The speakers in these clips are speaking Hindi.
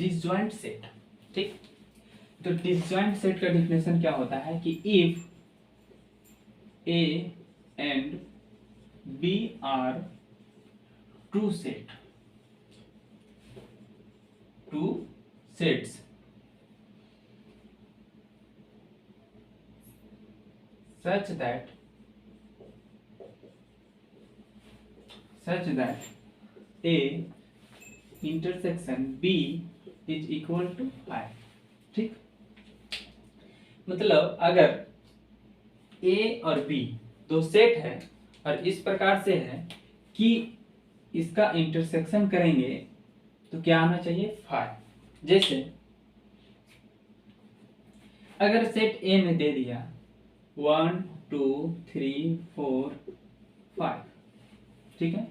Disjoint set. ठीक, तो डिसजॉइंट सेट का डिफिनेशन क्या होता है कि if A and B are two sets such that A intersection B is equal to 5। ठीक, मतलब अगर A और B दो सेट है और इस प्रकार से है कि इसका इंटरसेक्शन करेंगे तो क्या आना चाहिए 5। जैसे अगर सेट A में दे दिया 1 2 3 4 5, ठीक है,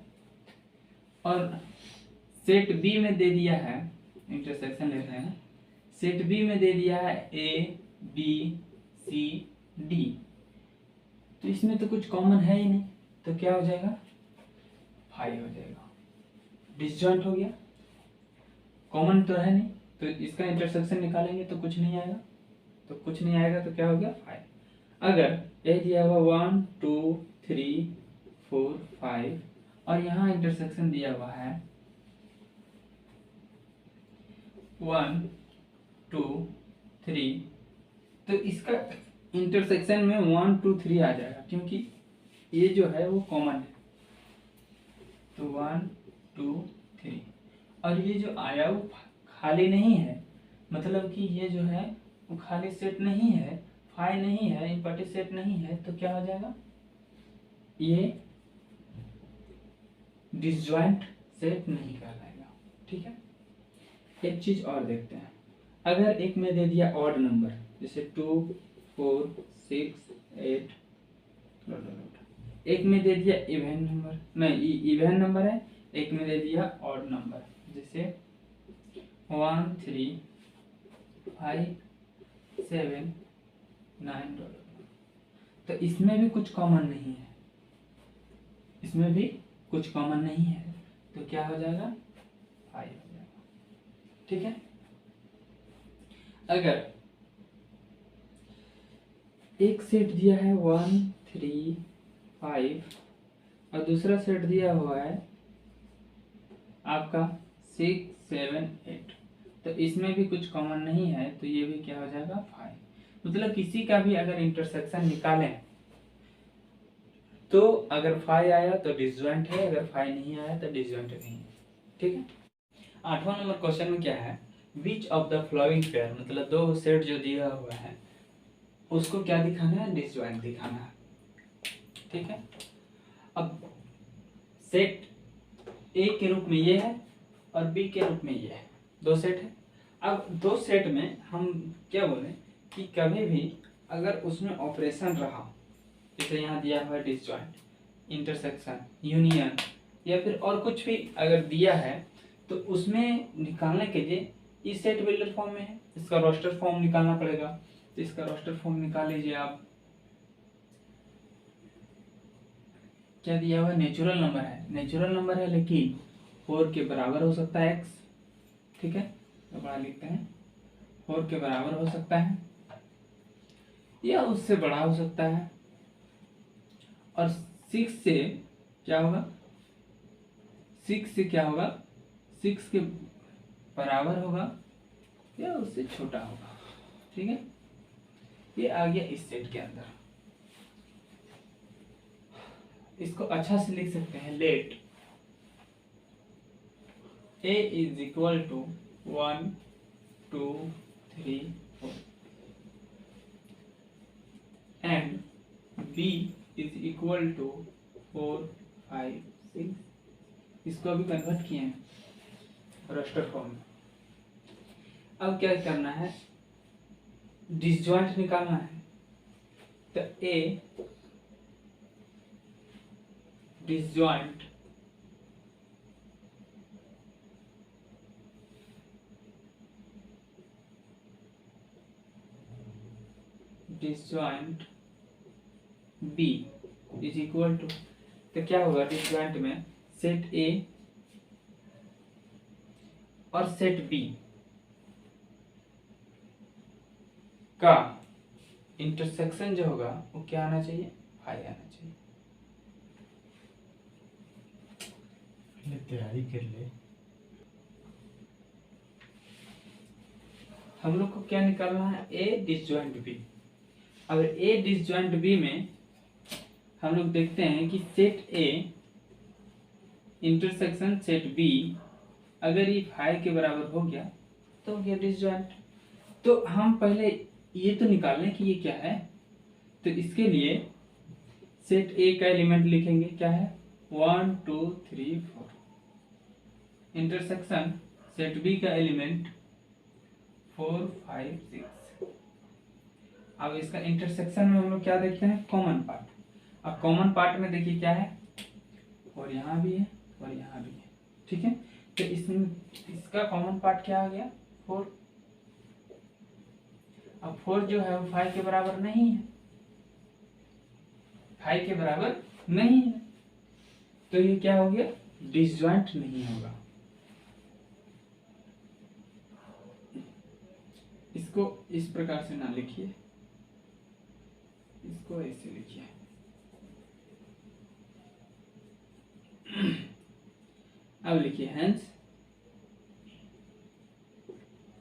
और सेट बी में दे दिया है, इंटरसेक्शन ले रहे हैं, सेट बी में दे दिया है ए बी सी डी, तो इसमें तो कुछ कॉमन है ही नहीं, तो क्या हो जाएगा 5 हो जाएगा, डिसजॉइंट हो गया, कॉमन तो है नहीं, तो इसका इंटरसेक्शन निकालेंगे तो कुछ नहीं आएगा, तो क्या हो गया 5। अगर ये दिया हुआ 1 2 3 4 5 और यहाँ इंटरसेक्शन दिया हुआ है 1 2 3, तो इसका इंटरसेक्शन में 1 2 3 आ जाएगा क्योंकि ये जो है वो कॉमन है, तो 1 2 3, और ये जो आया वो खाली नहीं है, मतलब कि ये जो है वो खाली सेट नहीं है, 5 नहीं है, इम्पटी सेट नहीं है, तो क्या हो जाएगा, ये डिसजॉइंट सेट नहीं कहलाएगा। ठीक है, एक चीज और देखते हैं, अगर एक में दे दिया ऑड नंबर जैसे 2 4 6 8, एक में दे दिया इवन नंबर, नहीं इवन नंबर है, एक में दे दिया ऑड नंबर जैसे 1 3 5 7 9, तो इसमें भी कुछ कॉमन नहीं है, तो क्या हो जाएगा 5 हो जाएगा। ठीक है, अगर एक सेट दिया है 1 3 5 और दूसरा सेट दिया हुआ है आपका 6 7 8, तो इसमें भी कुछ कॉमन नहीं है, तो ये भी क्या हो जाएगा 5। मतलब किसी का भी अगर इंटरसेक्शन निकालें तो अगर 5 आया तो डिसजॉइंट है, अगर 5 नहीं आया तो डिसजॉइंट नहीं है। ठीक है, 8वां नंबर क्वेश्चन में क्या है, which of the following pair, मतलब दो सेट जो दिया हुआ है उसको क्या दिखाना है, डिसजॉइंट दिखाना है। ठीक है, अब सेट ए के रूप में ये है और बी के रूप में ये है, दो सेट है। अब दो सेट में हम क्या बोले कि कभी भी अगर उसमें ऑपरेशन रहा, जैसे यहाँ दिया हुआ है डिसजॉइंट, इंटरसेक्शन, यूनियन या फिर और कुछ भी अगर दिया है, तो उसमें निकालने के लिए इस सेट बिल्डर फॉर्म में है, इसका रोस्टर फॉर्म निकालना पड़ेगा, तो इसका रोस्टर फॉर्म निकाल लीजिए आप। क्या दिया हुआ, नेचुरल नंबर है, लेकिन 4 के बराबर हो सकता है x। ठीक है, तो बड़ा लिखते हैं, 4 के बराबर हो सकता है या उससे बड़ा हो सकता है, और 6 से क्या होगा, 6 के बराबर होगा या उससे छोटा होगा। ठीक है, ये आ गया इस सेट के अंदर। इसको अच्छा से लिख सकते हैं, let A is equal to 1 2 3 4 and B is equal to 4 5 6। इसको अभी कन्वर्ट किए हैं रोस्टर फॉर्म में। अब क्या करना है, डिसजॉइंट निकालना है, तो A disjoint B is equal to, तो क्या होगा, डिसजॉइंट में सेट A और सेट B का इंटरसेक्शन जो होगा वो क्या आना चाहिए, फाई आना चाहिए। तैयारी कर ले। हम लोग को क्या निकालना है, ए डिसजॉइंट बी। अगर ए डिसजॉइंट बी में हम लोग देखते हैं कि set A intersection set B अगर ये फाई के बराबर हो गया तो हो गया डिसजॉइंट। तो हम पहले ये तो निकाल लें कि ये क्या है। तो इसके लिए सेट ए का एलिमेंट लिखेंगे, क्या है 1 2 3 4। इंटरसेक्शन सेट बी का एलिमेंट 4 5 6। अब इसका इंटरसेक्शन में हम लोग क्या देखते हैं, कॉमन पार्ट। अब कॉमन पार्ट में देखिए क्या है, और यहाँ भी है और यहाँ भी है, ठीक है। तो इसमें इसका कॉमन पार्ट क्या आ गया 4। अब 4 जो है वो 5 के बराबर नहीं है, 5 के बराबर नहीं है, तो ये क्या हो गया, डिसजॉइंट नहीं होगा। इसको इस प्रकार से ना लिखिए, इसको ऐसे लिखिए। अब लिखिए hence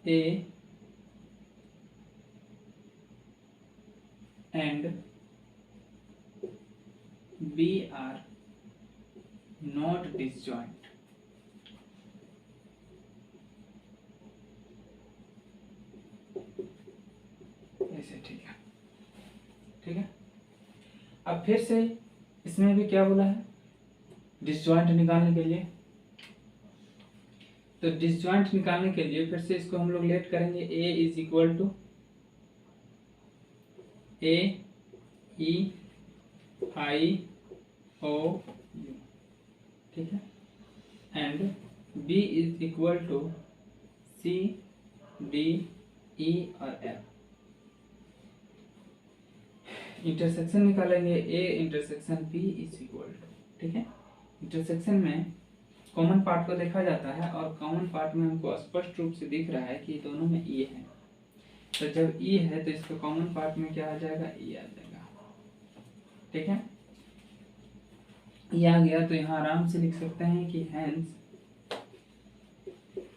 A and B are not disjoint. ऐसे ठीक है, ठीक है। अब फिर से इसमें भी क्या बोला है, डिसजॉइंट निकालने के लिए। तो डिसजॉइंट निकालने के लिए फिर से इसको हम लोग लेट करेंगे, a is equal to A E I O U, ठीक है, and b is equal to C D E और एफ। इंटरसेक्शन निकालेंगे, a intersection b is equal to, ठीक है। इंटरसेक्शन में कॉमन पार्ट को देखा जाता है और कॉमन पार्ट में हमको स्पष्ट रूप से दिख रहा है कि दोनों में e है। तो जब e है तो इसका कॉमन पार्ट में क्या आ जाएगा, e आ जाएगा, ठीक है। e आ गया तो यहाँ आराम से लिख सकते हैं कि हेंस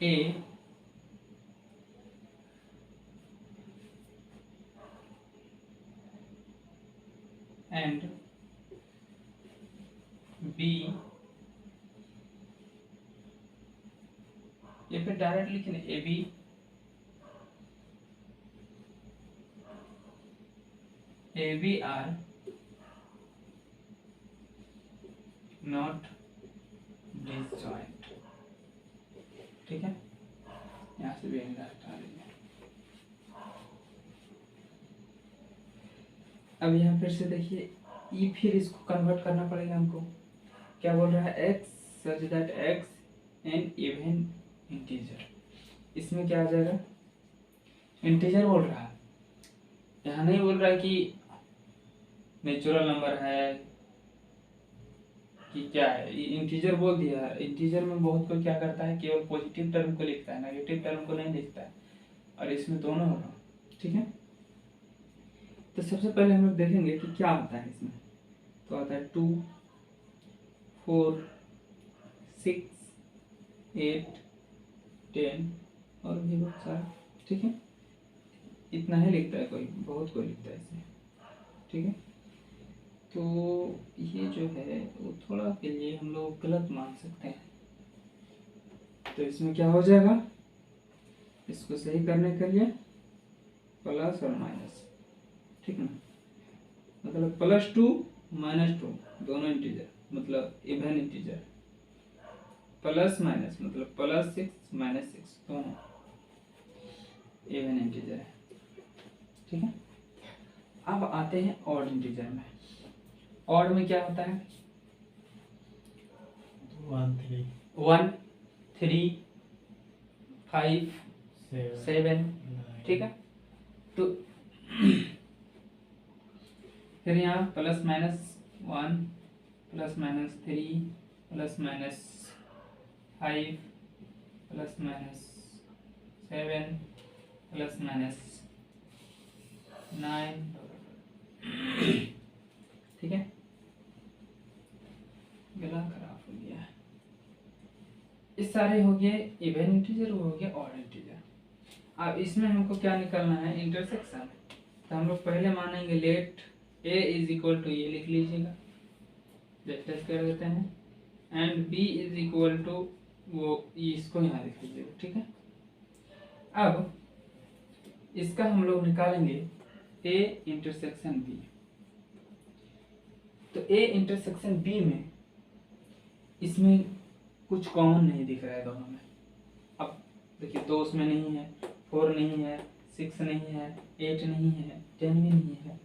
a एंड b, ये फिर डायरेक्ट लिखने A B are not disjoint, ठीक है। यहाँ से भी हटा लीजिए। अब यहाँ फिर से देखिए ई, फिर इसको कन्वर्ट करना पड़ेगा हमको। क्या बोल रहा है, x such that x an even integer. इसमें क्या आ जाएगा, इंटीजर बोल रहा है, यहाँ नहीं बोल रहा है कि नेचुरल नंबर है कि क्या है, इंटीजर बोल दिया। इंटीजर में बहुत कोई क्या करता है, केवल पॉजिटिव टर्म को लिखता है, नेगेटिव टर्म को नहीं लिखता है, और इसमें दोनों होगा, ठीक है। तो सबसे पहले हम लोग देखेंगे कि क्या आता है इसमें। तो आता है 2 4 6 8 10 और भी बहुत सारा, ठीक है। इतना ही लिखता है कोई, बहुत कोई लिखता है इसमें, ठीक है। तो ये जो है वो थोड़ा के लिए हम लोग गलत मान सकते हैं। तो इसमें क्या हो जाएगा, इसको सही करने के लिए प्लस और माइनस, ठीक है ना। मतलब +2 -2 दोनों इंटीजर, मतलब इवन इंटीजर, प्लस माइनस मतलब +6 -6 दोनों इवन इंटीजर है, ठीक है। अब आते हैं ऑड इंटीजर में। ऑड में क्या होता है, 1 3 5 7, ठीक है। तो फिर यहाँ +-1 +-3 +-5 +-7 +-, 9। ठीक है, गला खराब हो गया है। इस सारे हो गए इवन इंटीजर, वो हो गया ऑड इंटीजर। अब इसमें हमको क्या निकालना है, इंटरसेक्शन। तो हम लोग पहले मानेंगे let a is equal to, ये लिख लीजिएगा, टेस्ट कर देते हैं, and b is equal to, वो इसको यहाँ लिख लीजिएगा। ठीक है, अब इसका हम लोग निकालेंगे a इंटरसेक्शन b। तो a इंटरसेक्शन b में इसमें कुछ कॉमन नहीं दिख रहा है दोनों में। अब देखिए, 2 उसमें नहीं है, 4 नहीं है, 6 नहीं है, 8 नहीं है, 10 भी नहीं है,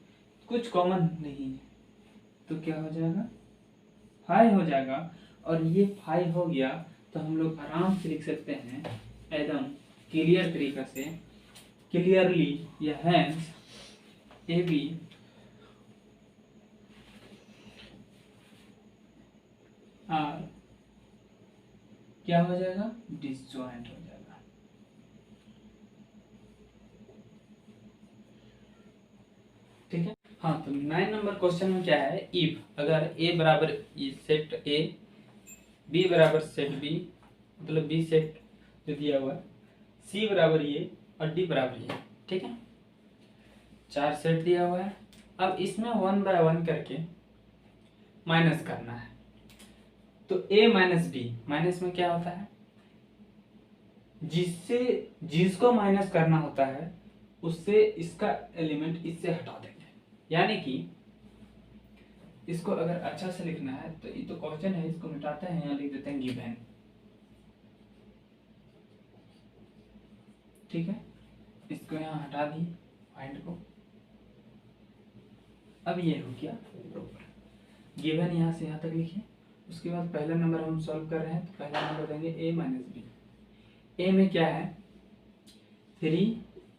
कुछ कॉमन नहीं है। तो क्या हो जाएगा, 5 हो जाएगा। और ये 5 हो गया तो हम लोग आराम से लिख सकते हैं एकदम क्लियर तरीका से, क्लियरली, या हैंस ए बी आर क्या हो जाएगा, डिसजॉइंट हो जाएगा। ठीक है, हाँ। तो 9 नंबर क्वेश्चन में क्या है, इफ अगर a बराबर सेट a, b बराबर सेट b, मतलब b सेट जो दिया हुआ है, c बराबर ये और d बराबर ये। ठीक है, 4 सेट दिया हुआ है। अब इसमें 1 बाय 1 करके माइनस करना है। तो a माइनस डी, माइनस में क्या होता है, जिसको माइनस करना होता है उससे इसका एलिमेंट इससे हटा देंगे। यानी कि इसको अगर अच्छा से लिखना है तो ये तो क्वेश्चन है, इसको मिटाते हैं, यहाँ लिख देते हैं गिवन। ठीक है, इसको यहाँ हटा दिए पॉइंट को। अब ये हो गया प्रॉपर गिवन, यहाँ से यहाँ तक लिखिए। उसके बाद पहला नंबर हम सॉल्व कर रहे हैं, तो पहला नंबर देंगे a माइनस बी। ए में क्या है, 3,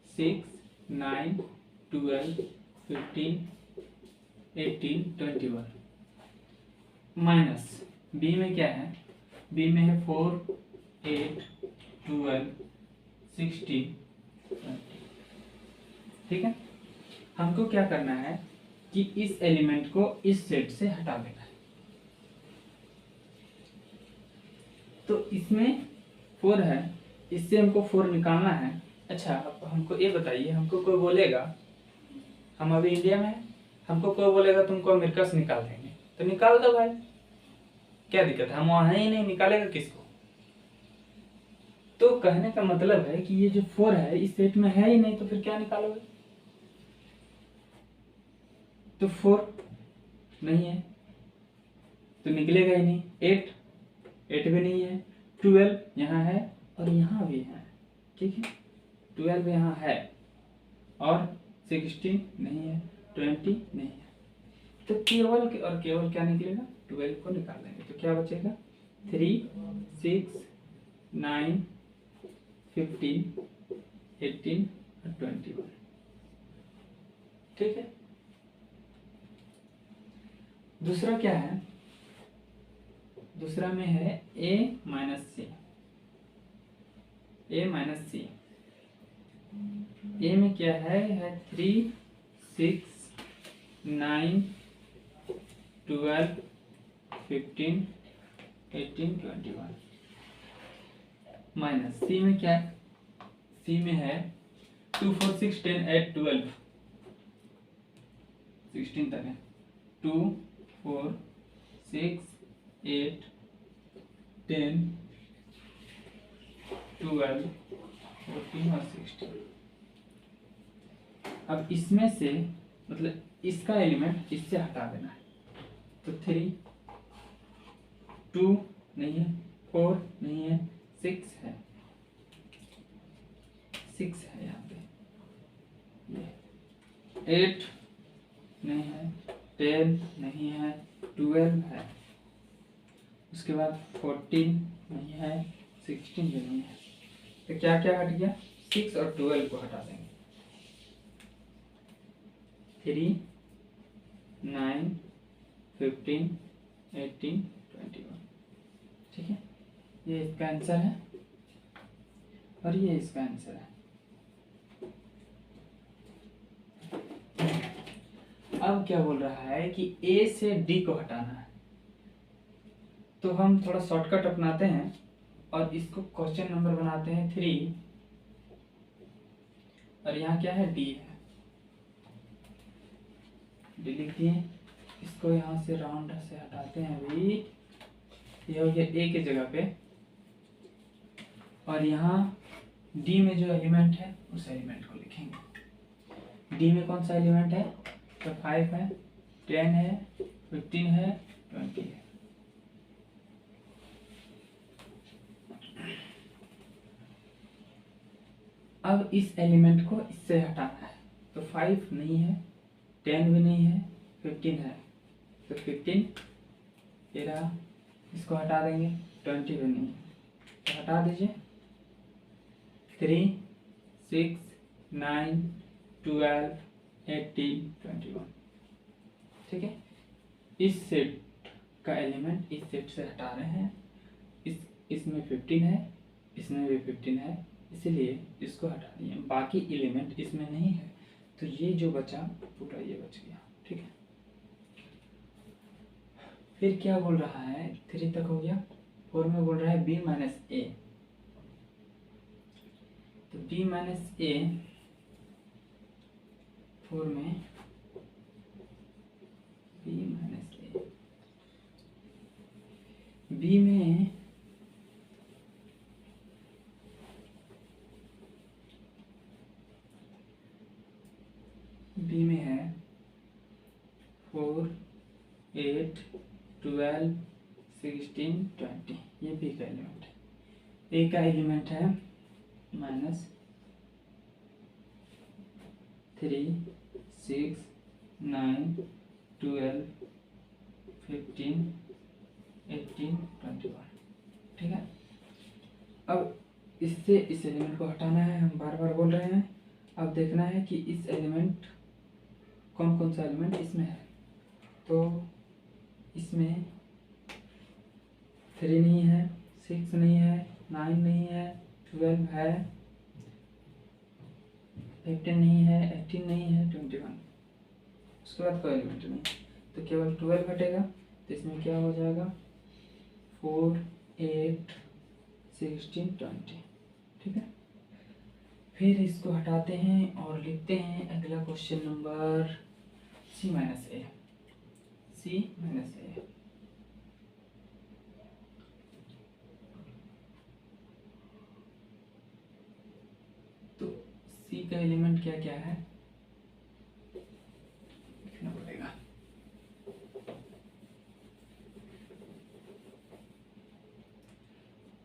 6, 9, 12, 15, 18, 21। माइनस बी में क्या है, बी में है 4, 8, 12, 16, 20। ठीक है, हमको क्या करना है कि इस एलिमेंट को इस सेट से हटा देना है। तो इसमें 4 है, इससे हमको 4 निकालना है। अच्छा, अब हमको ये बताइए, हमको कोई बोलेगा, हम अभी इंडिया में हैं, हमको कोई बोलेगा तुमको अमेरिका से निकाल देंगे, तो निकाल दो भाई, क्या दिक्कत है, हम वहां ही नहीं, निकालेगा किसको। तो कहने का मतलब है कि ये जो 4 है इस सेट में है ही नहीं, तो फिर क्या निकालोगे। तो 4 नहीं है तो निकलेगा ही नहीं। 8 भी नहीं है, 12 यहाँ है और यहाँ भी है। ठीक है, 12 यहाँ है और 16 नहीं है, 20 नहीं है। तो केवल और केवल क्या निकलेगा, 12 को निकाल देंगे। तो क्या बचेगा, 3, 6, 9, 15, 18 और 21। ठीक है, दूसरा क्या है, दूसरा में है a minus C. a minus C, A में क्या है 3, 6, 9, 12, 15, 18, 21। माइनस सी में क्या है, सी में है 2, 4, 6, 10, 8, 12, 16 तक है। 2, 4, 6, 8, 10, 12, 14 और 16। अब इसमें से मतलब इसका एलिमेंट इससे हटा देना है। तो 3, 2 नहीं है, 4 नहीं है, 6 है, 6 है यहाँ पे, 8 नहीं है, 10 नहीं है, 12 है, उसके बाद 14 नहीं है, 16 भी नहीं है। तो क्या क्या हट गया, 6 और 12 को हटा देंगे। 3, 9, 15, 18, 21। ठीक है, ये इसका आंसर है और ये इसका आंसर है। अब क्या बोल रहा है कि ए से डी को हटाना है, तो हम थोड़ा शॉर्टकट अपनाते हैं और इसको क्वेश्चन नंबर बनाते हैं 3, और यहाँ क्या है, डी है, डी लिख दिए। इसको यहाँ से राउंड से हटाते हैं अभी, ये हो गया ए की जगह पे, और यहाँ डी में जो एलिमेंट है उस एलिमेंट को लिखेंगे। डी में कौन सा एलिमेंट है, तो 5 है, 10 है, 15 है, 20 है। अब इस एलिमेंट को इससे हटाना है, तो 5 नहीं है, 10 भी नहीं है, 15 है, तो 15 ये रहा, इसको हटा देंगे, 20 भी नहीं है, तो हटा दीजिए। 3, 6, 9, 12, 18, 21, ठीक है। इस सेट का एलिमेंट इस सेट से हटा रहे हैं, इसमें 15 है, इसमें भी 15 है, इसलिए इसको हटा दिए। बाकी एलिमेंट इसमें नहीं है, तो ये जो बचा पूरा ये बच गया, ठीक है। फिर क्या बोल रहा है, 3 तक हो गया, 4 में बोल रहा है b माइनस ए, तो b माइनस ए 4 में b माइनस ए, b में है 4, 8, 12, 16, 20, ये b का एलिमेंट है। a का एलिमेंट है -3, 6, 9, 12, 15, 18, 21, ठीक है। अब इससे इस एलिमेंट को हटाना है, हम बार बार बोल रहे हैं। अब देखना है कि इस एलिमेंट कौन कौन सा एलिमेंट इसमें है, तो इसमें 3 नहीं है, 6 नहीं है, 9 नहीं है, 12 है, 15 नहीं है, 18 नहीं है, 21, उसके बाद कोई एलिमेंट नहीं, तो केवल 12 हटेगा। तो इसमें क्या हो जाएगा, 4, 8, 16, 20, ठीक है। फिर इसको हटाते हैं और लिखते हैं अगला क्वेश्चन नंबर c माइनस ए, c माइनस ए। तो c का एलिमेंट क्या क्या है लिखना पड़ेगा।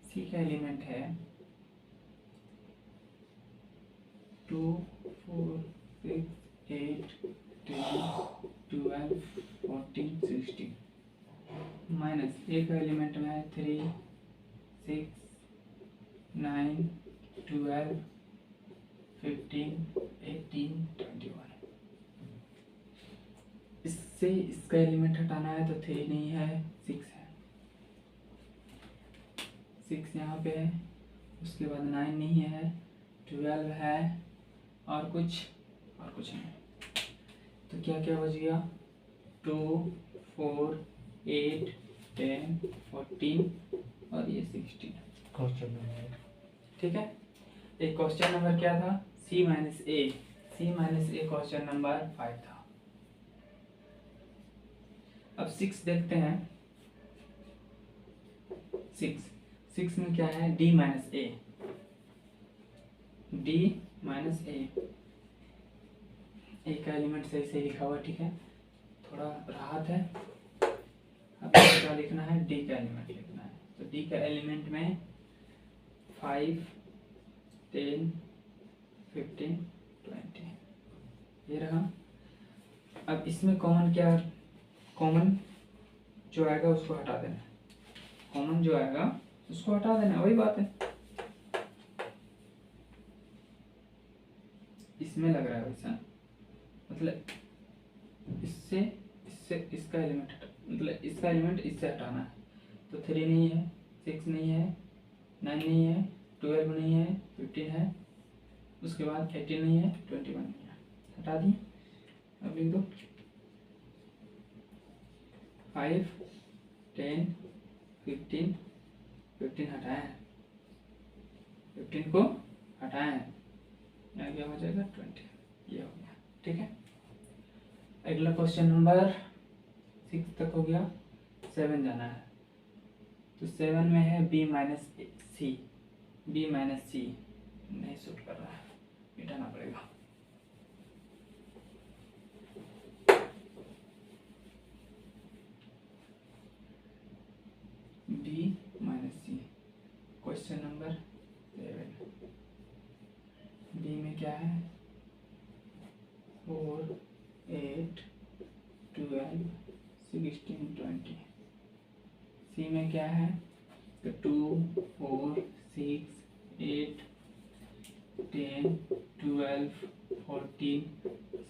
c का एलिमेंट है 2, 4, 6, 8, 10, 12, 14, 16, माइनस ए का एलिमेंट में है 3, 6, 9, 12, 15, 18, 21। इससे इसका एलिमेंट हटाना है, तो 3 नहीं है, 6 है, 6 यहाँ पे है, उसके बाद 9 नहीं है, 12 है, और कुछ नहीं, तो क्या क्या बच गया, 2, 4, 8, 10, 14 और ये 16 क्वेश्चन नंबर, ठीक है। एक क्वेश्चन नंबर क्या था, c माइनस ए, क्वेश्चन नंबर 5 था। अब 6 देखते हैं, 6 में क्या है, d माइनस ए, ए का एलिमेंट सही से लिखा हुआ, ठीक है, थोड़ा राहत है। अब क्या लिखना है, डी का एलिमेंट लिखना है, तो डी का एलिमेंट में 5, 10, 15, 20 ये रहा। अब इसमें कॉमन जो आएगा उसको हटा देना, कॉमन जो आएगा उसको हटा देना, वही बात है। इसमें लग रहा है वैसा, मतलब इससे इसका एलिमेंट मतलब इसका एलिमेंट इससे हटाना है, तो 3 नहीं है, 6 नहीं है, 9 नहीं है, 12 नहीं है, 15 है, उसके बाद 18 नहीं है, 21 नहीं है, हटा दिए। अब लिख दो 5, 10, 15, 15 हटाया है, 15 को हटाया है, यहाँ क्या हो जाएगा 20, ये हो गया। ठीक है, अगला क्वेश्चन नंबर 6 तक हो गया, 7 जाना है। तो 7 में है b माइनस सी, b माइनस सी नहीं सूट कर रहा है, मिटाना पड़ेगा। b माइनस सी, क्वेश्चन नंबर 7। b में क्या है 4, 8, 12, 16, 20। सी में क्या है तो 2, 4, 6, 8, 10, 12, 14,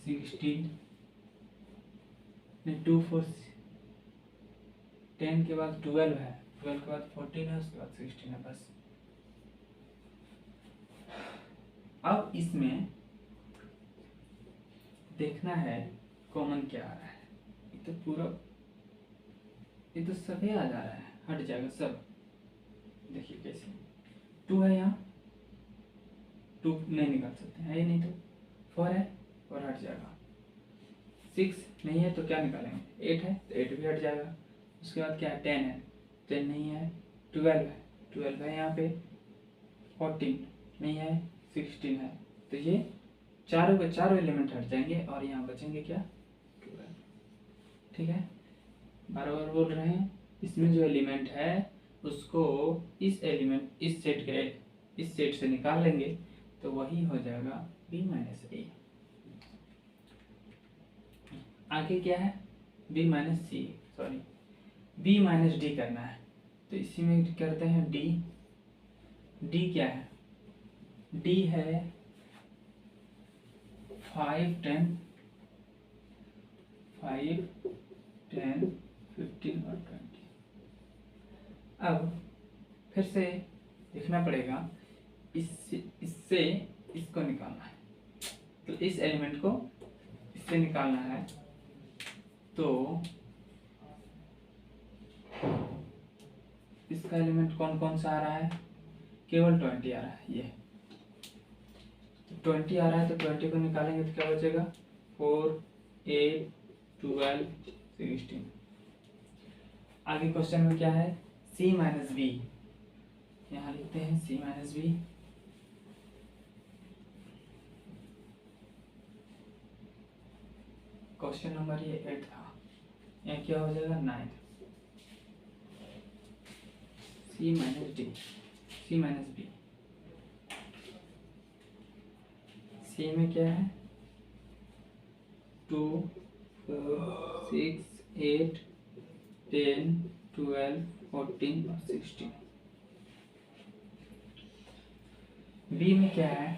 16, नहीं 2, 4, 10 के बाद 12 है, 12 के बाद 14 है, उसके बाद 16 है बस। अब इसमें देखना है कॉमन क्या आ रहा है। ये तो पूरा, ये तो सभी आ जा रहा है, हट जाएगा सब। देखिए कैसे 2 है, यहाँ 2 नहीं निकाल सकते हैं, ये नहीं तो 4 है और हट जाएगा। 6 नहीं है तो क्या निकालेंगे, 8 है तो 8 भी हट जाएगा। उसके बाद क्या है 10 है, 10 नहीं है, 12 है, 12 है यहाँ पे, 14 नहीं है, 16 है। तो ये चारों के चारों एलिमेंट हट जाएंगे और यहाँ बचेंगे क्या 12। ठीक है, बार बार बोल रहे हैं, इसमें जो एलिमेंट है उसको इस एलिमेंट इस सेट से निकाल लेंगे तो वही हो जाएगा b माइनस ए। आगे क्या है b माइनस सी, सॉरी b माइनस डी करना है। तो इसी में करते हैं d क्या है, d है 5, 10, 15 और 20। अब फिर से देखना पड़ेगा, इससे इसको निकालना है, तो इस एलिमेंट को इससे निकालना है। तो इसका एलिमेंट कौन कौन सा आ रहा है, केवल 20 आ रहा है, ये 20 आ रहा है। तो 20 को निकालेंगे तो क्या बचेगा 4, 8, 12, 16। आगे क्वेश्चन में क्या है c माइनस बी, यहाँ लिखते हैं c minus B. Question number ये 8 था, यहाँ क्या हो जाएगा 9, c minus D, c minus B. c में क्या है 2, 4, 6, 8, 10, 12, 14 और 16। b में क्या है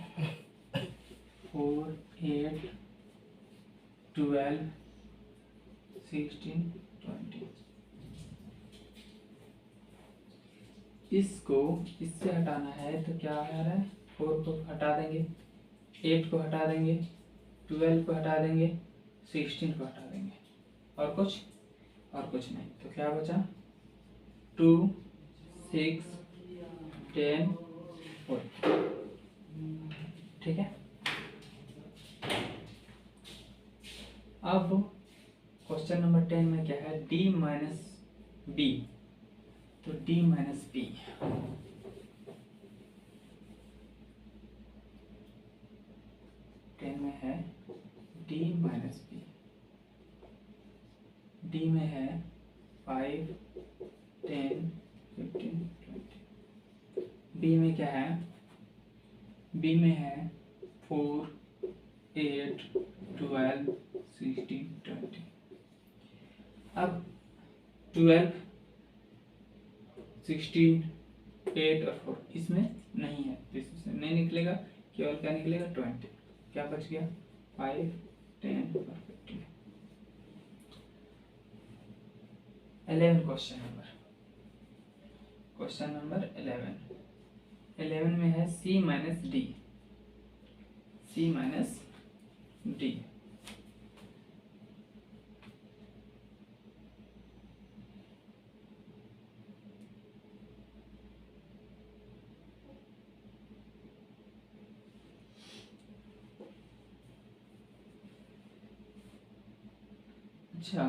4, 8, 12, 16, 20। इसको इससे हटाना है तो क्या आ रहा है 4 को हटा देंगे, 8 को हटा देंगे, 12 को हटा देंगे, 16 को हटा देंगे और कुछ नहीं। तो क्या बचा 2, 6, 10, 4। ठीक है, अब क्वेश्चन नंबर 10 में क्या है d माइनस बी। तो d माइनस बी, में है d माइनस बी, d में है 5, 10, 15, 20। b में क्या है b में है 4, 8, 12, 16, 20। अब 12, 16, 8 और 4 इसमें नहीं है, तो इसमें नहीं निकलेगा, केवल क्या निकलेगा 20। क्या बच गया 5, 10 और 15। 11 क्वेश्चन नंबर 11 में है c minus D, c minus D. अच्छा,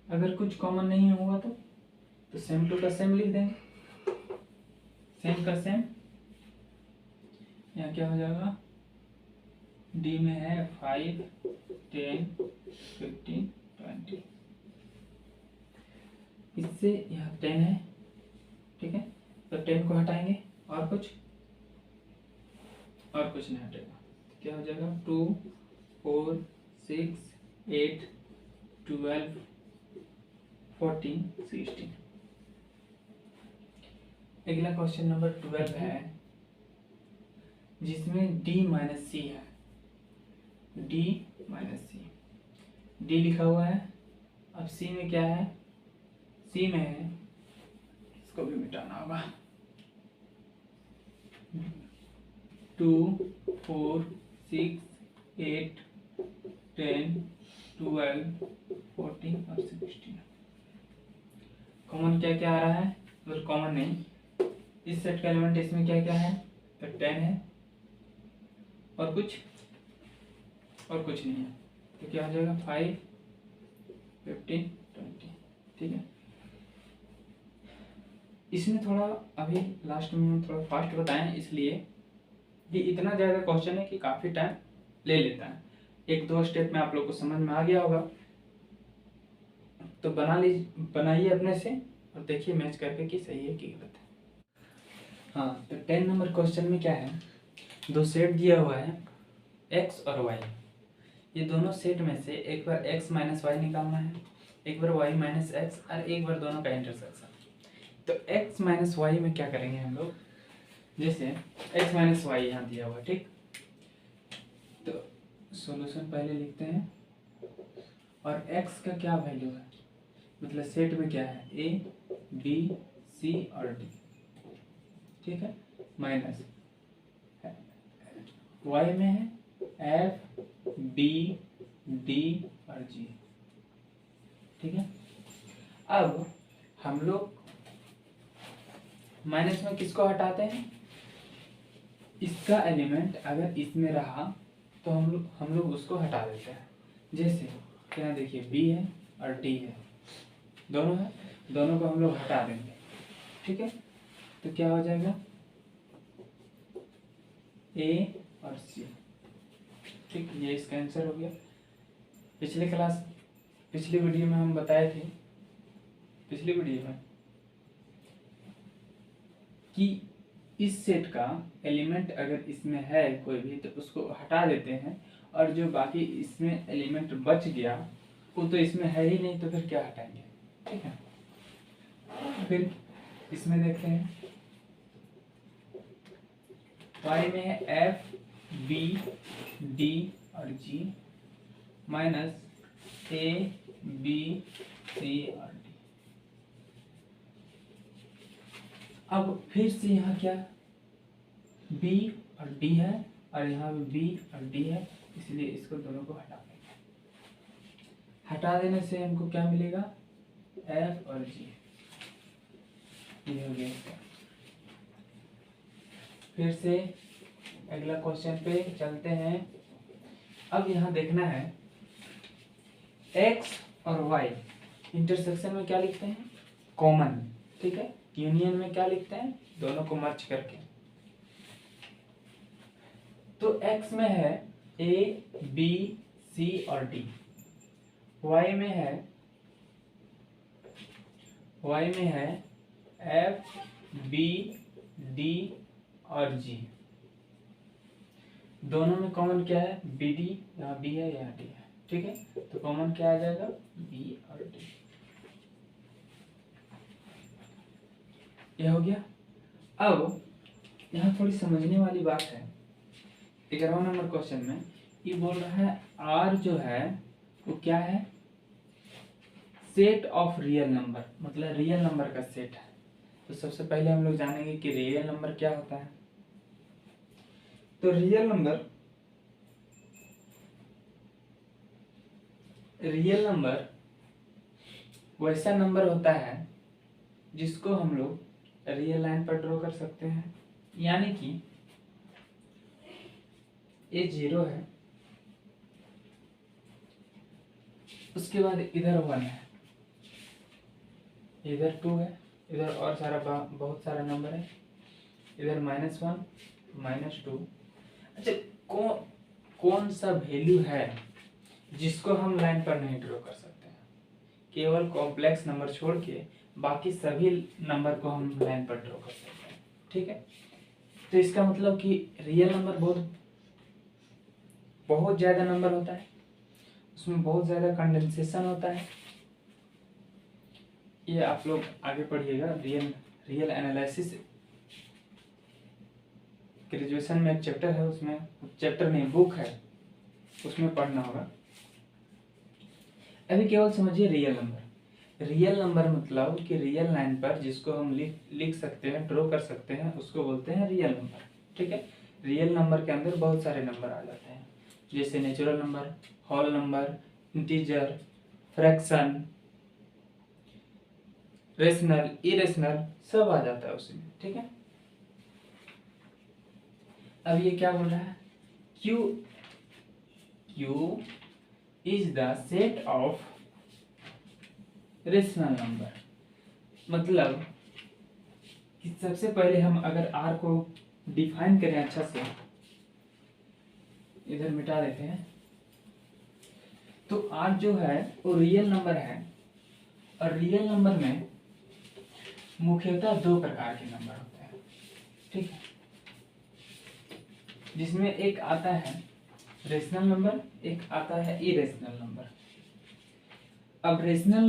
अगर कुछ कॉमन नहीं होगा तो सेम टू का सेम लिख देंगे, सेम का सेम। यहाँ क्या हो जाएगा, डी में है 5, 10, 15, 20, इससे यहाँ 10 है, ठीक है, तो 10 को हटाएंगे और कुछ नहीं हटेगा, क्या हो जाएगा 2, 4, 6, 8, 12, 14, 16। अगला क्वेश्चन नंबर 12 है जिसमें d माइनस सी है, d माइनस सी, d लिखा हुआ है, अब c में क्या है, c में है, इसको भी मिटाना होगा, 2, 4, 6, 8, 10, 12, 14 और 16। कॉमन क्या क्या आ रहा है, अगर कॉमन नहीं, इस सेट का एलिमेंट इसमें क्या क्या है, तो 10 है और कुछ नहीं है, तो क्या हो जाएगा 5, 15, 20, ठीक है। इसमें थोड़ा अभी लास्ट में हम थोड़ा फास्ट बताएं, इसलिए कि इतना ज़्यादा क्वेश्चन है कि काफ़ी टाइम ले लेता है। 1-2 स्टेप में आप लोग को समझ में आ गया होगा, तो बनाइए अपने से और देखिए मैच करके कि सही है कि गलत है। हाँ, तो 10 नंबर क्वेश्चन में क्या है, दो सेट दिया हुआ है x और y, ये दोनों सेट में से एक बार x माइनस वाई निकालना है, एक बार y माइनस एक्स और एक बार दोनों का इंटरसेक्शन। तो x माइनस वाई में क्या करेंगे हम लोग, जैसे x माइनस वाई यहाँ दिया हुआ, ठीक, तो सॉल्यूशन पहले लिखते हैं, और x का क्या वैल्यू है, मतलब सेट में क्या है, a, b, c और d, ठीक है, माइनस y में है f, b, d और g, ठीक है। अब हम लोग माइनस में किसको हटाते हैं, इसका एलिमेंट अगर इसमें रहा तो हम लोग उसको हटा देते हैं, जैसे यहाँ देखिए b है और d है, दोनों है, दोनों को हम लोग हटा देंगे, ठीक है, तो क्या हो जाएगा a और c, ठीक, ये इसका आंसर हो गया। पिछली वीडियो में हम बताए थे, पिछली वीडियो में, कि इस सेट का एलिमेंट अगर इसमें है कोई भी तो उसको हटा देते हैं, और जो बाकी इसमें एलिमेंट बच गया वो तो इसमें है ही नहीं, तो फिर क्या हटाएंगे, ठीक है। फिर इसमें देखते हैं, y में है f, b, d और g, minus a, b, c और d। अब फिर से यहाँ क्या, b और d है और यहाँ भी b और d है, इसलिए इसको दोनों को हटा देंगे। हटा देने से हमको क्या मिलेगा, f और g, ये हो गया इसका। फिर से अगला क्वेश्चन पे चलते हैं। अब यहाँ देखना है x और y इंटरसेक्शन में क्या लिखते हैं, कॉमन, ठीक है, यूनियन में क्या लिखते हैं, दोनों को मर्ज करके। तो x में है a, b, c और d, y में है f, b, d और g, दोनों में कॉमन क्या है, bd, यहाँ b है यहाँ d है, ठीक है, तो कॉमन क्या आ जाएगा, b और d, यह हो गया। अब यहाँ थोड़ी समझने वाली बात है, 11वां नंबर क्वेश्चन में ये बोल रहा है r जो है वो क्या है, सेट ऑफ रियल नंबर, मतलब रियल नंबर का सेट है। तो सबसे पहले हम लोग जानेंगे कि रियल नंबर क्या होता है। तो रियल नंबर वैसा नंबर होता है जिसको हम लोग रियल लाइन पर ड्रॉ कर सकते हैं, यानी कि ये 0 है, उसके बाद इधर 1 है, इधर 2 है, इधर और सारा बहुत सारा नंबर है, इधर -1 -2। अच्छा, कौन सा वैल्यू है जिसको हम लाइन पर नहीं ड्रॉ कर सकते हैं? केवल कॉम्प्लेक्स नंबर छोड़ के बाकी सभी नंबर को हम लाइन पर ड्रॉ कर सकते हैं। ठीक है, तो इसका मतलब कि रियल नंबर बहुत ज़्यादा नंबर होता है, उसमें बहुत ज़्यादा कंडेंसेशन होता है। ये आप लोग आगे पढ़िएगा, रियल एनालिसिस ग्रेजुएशन में एक चैप्टर है, उसमें चैप्टर नहीं बुक है, उसमें पढ़ना होगा। अभी केवल समझिए रियल नंबर मतलब कि रियल लाइन पर जिसको हम लिख सकते हैं, ड्रॉ कर सकते हैं, उसको बोलते हैं रियल नंबर। ठीक है, रियल नंबर के अंदर बहुत सारे नंबर आ जाते हैं, जैसे natural number, whole number, integer, fraction, rational, irrational, सब आ जाता है उसमें। ठीक है, अब ये क्या बोल रहा है? Q is the set of rational number. मतलब कि सबसे पहले हम अगर R को डिफाइन करें अच्छा से, इधर मिटा देते हैं, तो R जो है वो रियल नंबर है, और रियल नंबर में मुख्यतः 2 प्रकार के नंबर होते हैं। ठीक है, जिसमें एक आता है रेशनल नंबर, एक आता है इरेशनल नंबर। अब रेशनल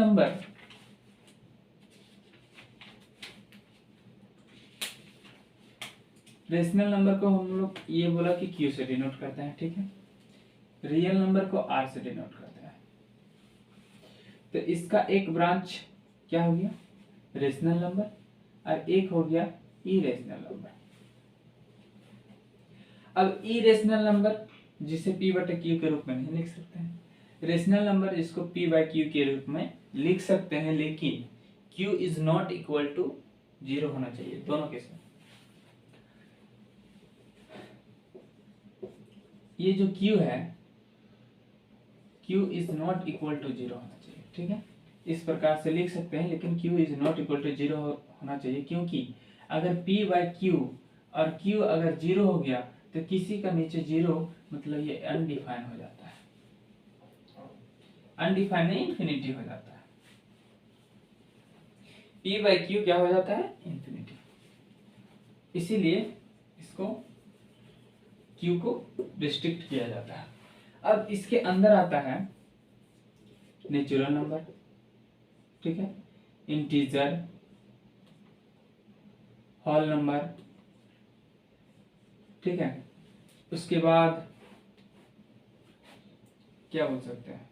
नंबर को हम लोग ये बोला कि Q से डिनोट करते हैं। ठीक है, रियल नंबर को R से डिनोट करते हैं। तो इसका एक ब्रांच क्या हो गया? रेशनल नंबर, और एक हो गया इरेशनल नंबर। अब इरेशनल नंबर जिसे P/Q के रूप में नहीं लिख सकते हैं, रेशनल नंबर जिसको P/Q के रूप में लिख सकते हैं, लेकिन Q is not equal to 0 होना चाहिए दोनों के साथ। ये जो Q है, Q is not equal to 0 होना चाहिए। ठीक है, इस प्रकार से लिख सकते हैं, लेकिन Q is not equal to 0 होना चाहिए, क्योंकि अगर P/Q और Q अगर 0 हो गया तो किसी का नीचे 0 मतलब ये अनडिफाइन हो जाता है, अनडिफाइन नहीं इंफिनिटी हो जाता है। P/Q क्या हो जाता है? इंफिनिटी। इसीलिए इसको Q को रिस्ट्रिक्ट किया जाता है। अब इसके अंदर आता है नेचुरल नंबर, ठीक है, इंटीजर, होल नंबर, ठीक है, उसके बाद क्या बोल सकते हैं,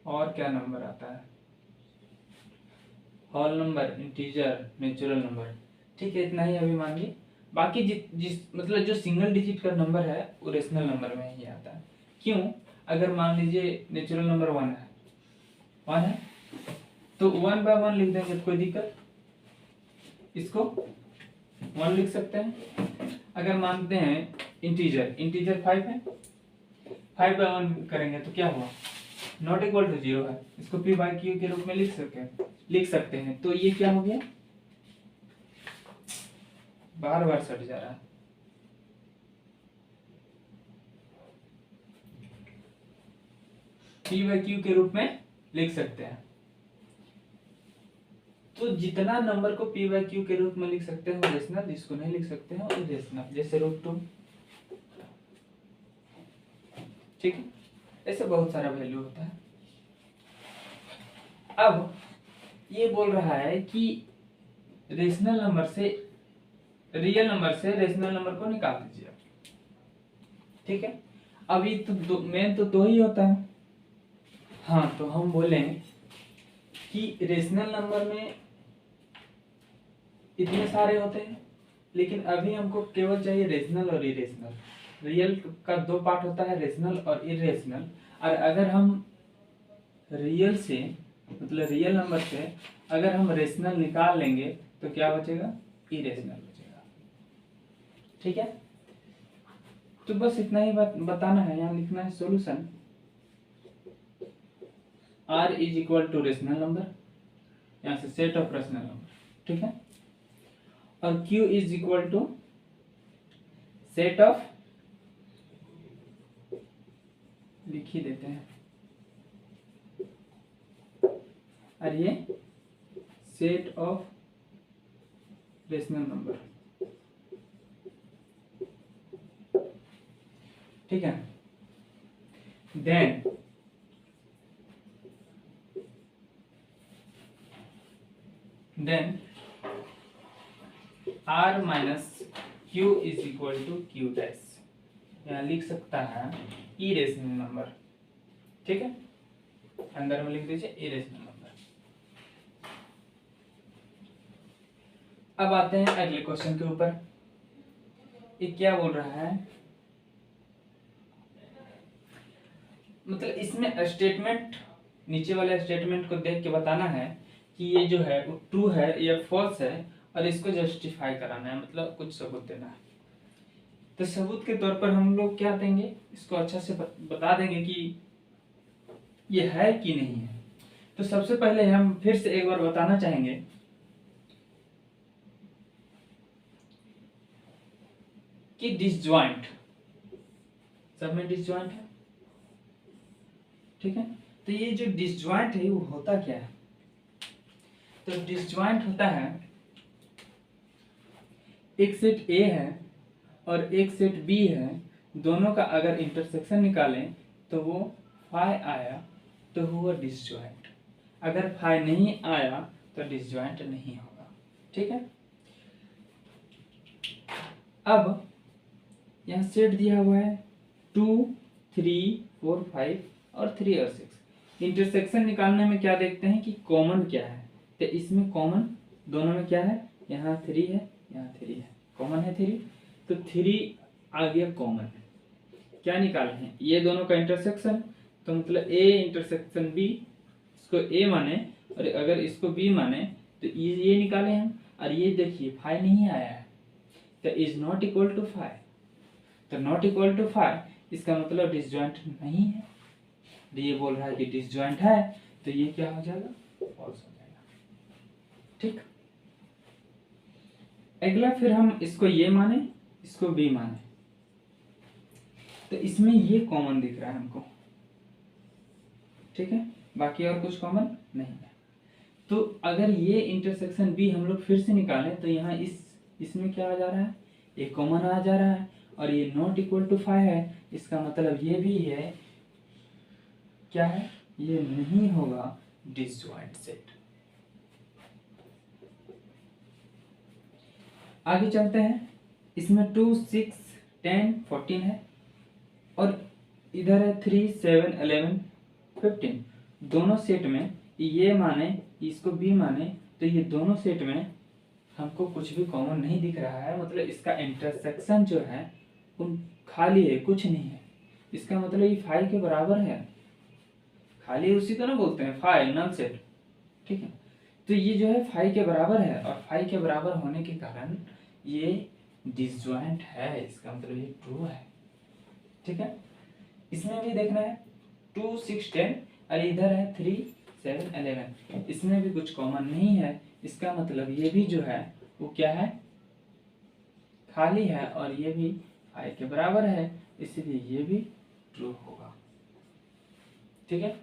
और क्या नंबर आता है? Whole number, integer, natural number. ठीक है, इतना ही अभी मान ली। बाकी जिस मतलब जो सिंगल डिजिट का नंबर है वो रेशनल नंबर में ही आता है। क्यों? अगर मान लीजिए नेचुरल नंबर 1 है तो 1/1 लिख देंगे, कोई दिक्कत? इसको 1 लिख सकते हैं। अगर मानते हैं इंटीजर 5 है, 5/1 करेंगे तो क्या हुआ? नॉट इक्वल टू 0 है, इसको P/Q के रूप में लिख सकते हैं। तो ये क्या हो गया? बार बार सट जा रहा है। P/Q के रूप में लिख सकते हैं। तो जितना नंबर को P/Q के रूप में लिख सकते हैं वो रेशनल, जिसको नहीं लिख सकते हैं वो इरेशनल, जैसे √2। ठीक है, ऐसे बहुत सारा वैल्यू होता है। अब ये बोल रहा है कि रेशनल नंबर से रियल नंबर से रेशनल नंबर को निकाल दीजिए। ठीक है, अभी तो मेन तो 2 ही होता है। हाँ, तो हम बोले कि रेशनल नंबर में इतने सारे होते हैं, लेकिन अभी हमको केवल चाहिए रेशनल और इरेशनल। रियल का 2 पार्ट होता है, रेशनल और इरेशनल। और अगर हम रियल से मतलब रियल नंबर से अगर हम रेशनल निकाल लेंगे तो क्या बचेगा? इरेशनल बचेगा। ठीक है, तो बस इतना ही बात बताना है। यहाँ लिखना है solution R is equal to rational number, यहाँ से सेट ऑफ रेशनल नंबर, ठीक है, और Q is equal to set of, लिख ही देते हैं, और ये सेट ऑफ रेशनल नंबर, ठीक है। Then R minus Q is equal to Q dash, यहाँ लिख सकता है इरेशनल नंबर, ठीक है, अंदर में लिख दीजिए इरेशनल नंबर। अब आते हैं अगले क्वेश्चन के ऊपर। ये क्या बोल रहा है, मतलब इसमें स्टेटमेंट, नीचे वाले स्टेटमेंट को देख के बताना है कि ये जो है वो ट्रू है या फॉल्स है, और इसको जस्टिफाई कराना है, मतलब कुछ सबूत देना है। तो सबूत के तौर पर हम लोग क्या देंगे, इसको अच्छा से बता देंगे कि ये है कि नहीं है। तो सबसे पहले हम फिर से एक बार बताना चाहेंगे कि डिसजॉइंट, सब में डिसजॉइंट है, ठीक है। तो ये जो डिसजॉइंट है वो होता क्या है, तो डिसजॉइंट होता है एक सेट A है और एक सेट B है, दोनों का अगर इंटरसेक्शन निकालें तो वो फाई आया तो हुआ डिसजॉइंट, अगर फाई नहीं आया तो डिसजॉइंट नहीं होगा, ठीक है। अब यहाँ सेट दिया हुआ है 2, 3, 4, 5 और 3 और 6। इंटरसेक्शन निकालने में क्या देखते हैं कि कॉमन क्या है, तो इसमें कॉमन दोनों में क्या है, यहाँ 3 है, यहाँ 3 है, कॉमन है 3, तो 3 आ गया कॉमन। क्या निकाले हैं, ये दोनों का इंटरसेक्शन, तो मतलब A इंटरसेक्शन B, इसको A माने और अगर इसको B माने तो ये निकाले हम, और ये देखिए फाई नहीं आया है तो is not equal to phi, तो नॉट इक्वल टू फाई इसका मतलब डिसजॉइंट नहीं है। ये बोल रहा है कि डिसजॉइंट है, तो ये क्या हो जाएगा, फॉल्स हो जाएगा, ठीक। अगला फिर हम इसको ये माने, इसको बी माने, तो इसमें ये कॉमन दिख रहा है हमको, ठीक है, बाकी और कुछ कॉमन नहीं है। तो अगर ये इंटरसेक्शन बी हम लोग फिर से निकालें तो यहाँ इसमें क्या आ जा रहा है, एक कॉमन आ जा रहा है, और ये नॉट इक्वल टू 5 है, इसका मतलब ये भी है क्या है, ये नहीं होगा डिसजॉइंट सेट। आगे चलते हैं, इसमें 2, 6, 10, 14 है, और इधर है 3, 7, 11, 15। दोनों सेट में ये माने इसको बी माने तो ये दोनों सेट में हमको कुछ भी कॉमन नहीं दिख रहा है, मतलब इसका इंटरसेक्शन जो है उन खाली है, कुछ नहीं है, इसका मतलब ये फाई के बराबर है, खाली उसी को ना बोलते हैं फाई, नल सेट, ठीक है। तो ये जो है फाई के बराबर है, और फाई के बराबर होने के कारण ये डिसजॉइंट है, इसका मतलब ये ट्रू है, ठीक है। इसमें भी देखना है 2, 6, 10 और इधर है 3, 7, 11, इसमें भी कुछ कॉमन नहीं है, इसका मतलब ये भी जो है वो क्या है, खाली है, और ये भी फाई के बराबर है, इसलिए ये भी ट्रू होगा, ठीक है।